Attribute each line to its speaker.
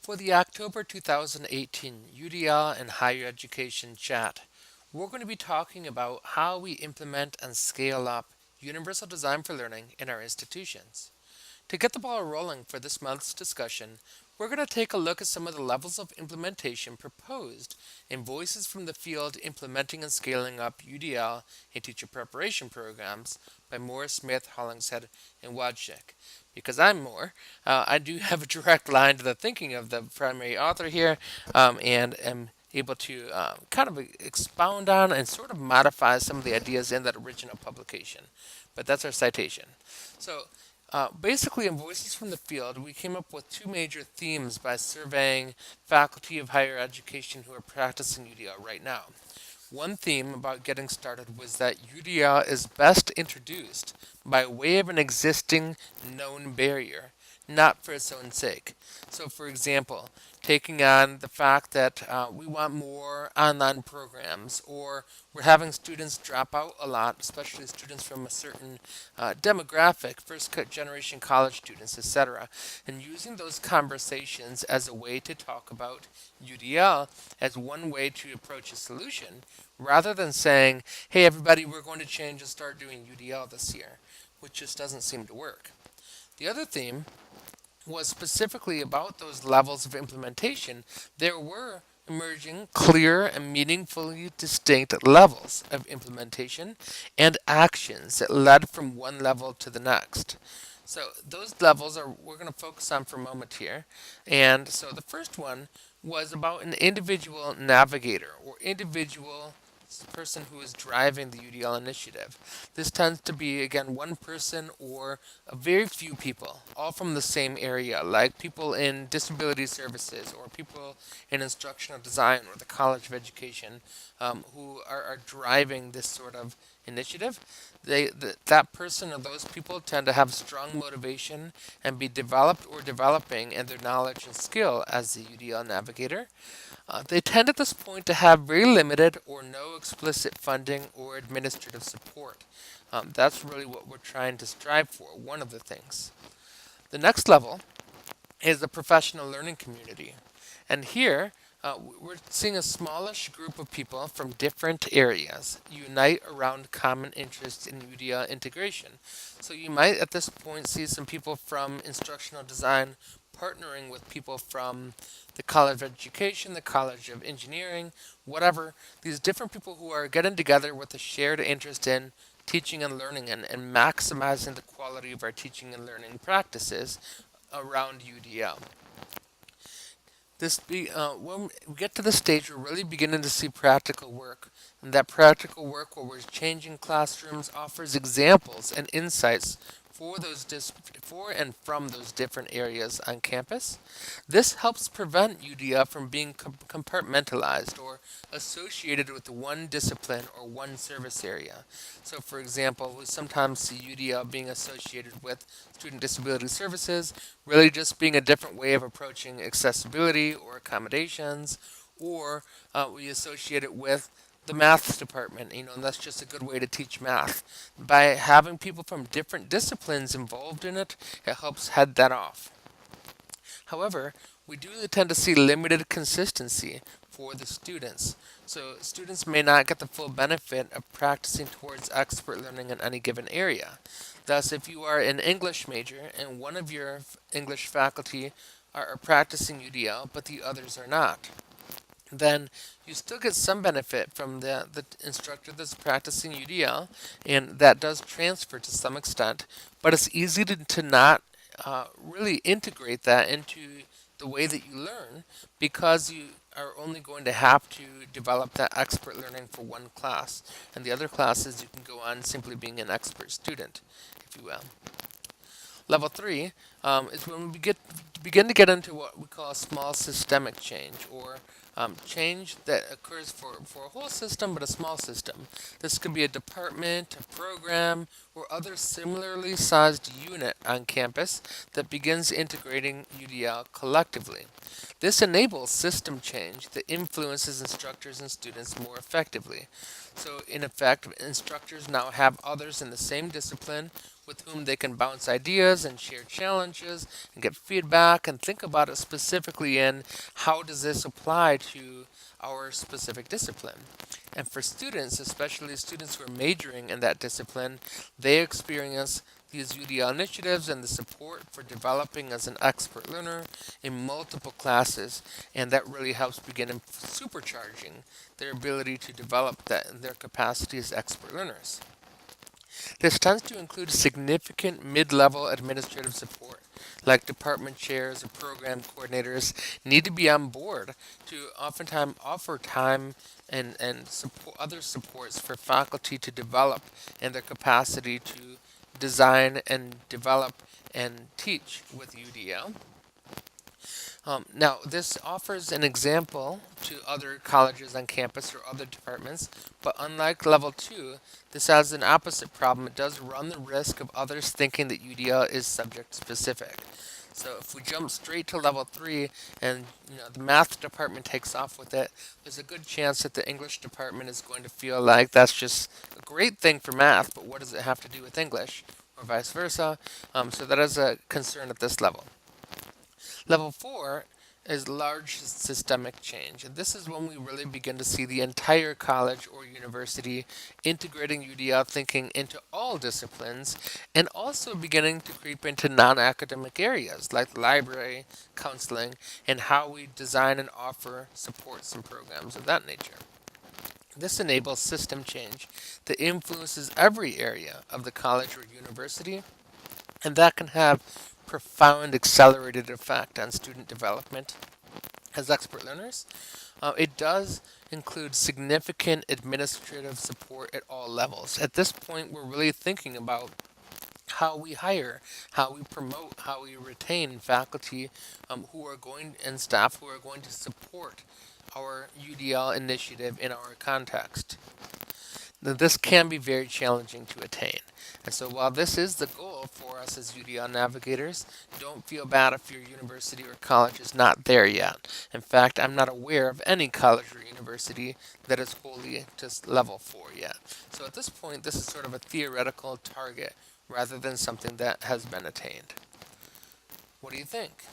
Speaker 1: For the October 2018 UDL and Higher Education Chat, we're going to be talking about how we implement and scale up universal design for learning in our institutions. To get the ball rolling for this month's discussion, we're going to take a look at some of the levels of implementation proposed in Voices from the Field Implementing and Scaling Up UDL and Teacher Preparation Programs by Moore, Smith, Hollingshead, and Wojcik. Because I'm Moore, I do have a direct line to the thinking of the primary author here and am able to kind of expound on and sort of modify some of the ideas in that original publication. But that's our citation. So basically, in Voices from the Field, we came up with two major themes by surveying faculty of higher education who are practicing UDL right now. One theme about getting started was that UDL is best introduced by way of an existing known barrier, not for its own sake. So, for example, taking on the fact that we want more online programs, or we're having students drop out a lot, especially students from a certain demographic, first generation college students, etc., and using those conversations as a way to talk about UDL as one way to approach a solution, rather than saying, hey, everybody, we're going to change and start doing UDL this year, which just doesn't seem to work. The other theme was specifically about those levels of implementation. There were emerging clear and meaningfully distinct levels of implementation and actions that led from one level to the next. So those levels are we're going to focus on for a moment here. And so the first one was about an individual navigator or individual person who is driving the UDL initiative. This tends to be, again, one person or a very few people, all from the same area, like people in disability services or people in instructional design or the College of Education who are driving this sort of initiative. That person or those people tend to have strong motivation and be developed or developing in their knowledge and skill as the UDL navigator. They tend at this point to have very limited or no explicit funding or administrative support. That's really what we're trying to strive for, one of the things. The next level is the professional learning community. And here, we're seeing a smallish group of people from different areas unite around common interests in media integration. So you might at this point see some people from instructional design partnering with people from the College of Education, the College of Engineering, whatever. These different people who are getting together with a shared interest in teaching and learning and maximizing the quality of our teaching and learning practices around UDL. When we get to the stage, we're really beginning to see practical work, and that practical work, where we're changing classrooms, offers examples and insights for and from those different areas on campus. This helps prevent UDL from being compartmentalized or associated with one discipline or one service area. So, for example, we sometimes see UDL being associated with student disability services, really just being a different way of approaching accessibility or accommodations, or we associate it with the math department, and that's just a good way to teach math. By having people from different disciplines involved in it, it helps head that off. However, we do tend to see limited consistency for the students. So students may not get the full benefit of practicing towards expert learning in any given area. Thus, if you are an English major and one of your English faculty are practicing UDL, but the others are not, then you still get some benefit from the instructor that's practicing UDL, and that does transfer to some extent, but it's easy to not really integrate that into the way that you learn, because you are only going to have to develop that expert learning for one class, and the other classes you can go on simply being an expert student, if you will. Level 3 is when we begin to get into what we call a small systemic change, or change that occurs for a whole system but a small system. This could be a department, a program, or other similarly sized unit on campus that begins integrating UDL collectively. This enables system change that influences instructors and students more effectively. So, in effect, instructors now have others in the same discipline with whom they can bounce ideas and share challenges and get feedback and think about it specifically in how does this apply to our specific discipline. And for students, especially students who are majoring in that discipline, they experience these UDL initiatives and the support for developing as an expert learner in multiple classes, and that really helps begin supercharging their ability to develop that in their capacity as expert learners. This tends to include significant mid-level administrative support, like department chairs or program coordinators need to be on board to oftentimes offer time and support, other supports for faculty to develop in their capacity to design and develop and teach with UDL. Now, this offers an example to other colleges on campus or other departments, but unlike level 2, this has an opposite problem. It does run the risk of others thinking that UDL is subject specific. So if we jump straight to level 3 and the math department takes off with it, there's a good chance that the English department is going to feel like that's just a great thing for math, but what does it have to do with English? Or vice versa. So that is a concern at this level. Level 4 is large systemic change. And this is when we really begin to see the entire college or university integrating UDL thinking into all disciplines and also beginning to creep into non-academic areas like library, counseling, and how we design and offer supports and programs of that nature. This enables system change that influences every area of the college or university, and that can have profound accelerated effect on student development as expert learners. It does include significant administrative support at all levels. At this point, we're really thinking about how we hire, how we promote, how we retain faculty who are going and staff who are going to support our UDL initiative in our context. Now, this can be very challenging to attain. And so while this is the goal for us as UDL navigators, don't feel bad if your university or college is not there yet. In fact, I'm not aware of any college or university that is wholly just level 4 yet. So at this point, this is sort of a theoretical target rather than something that has been attained. What do you think?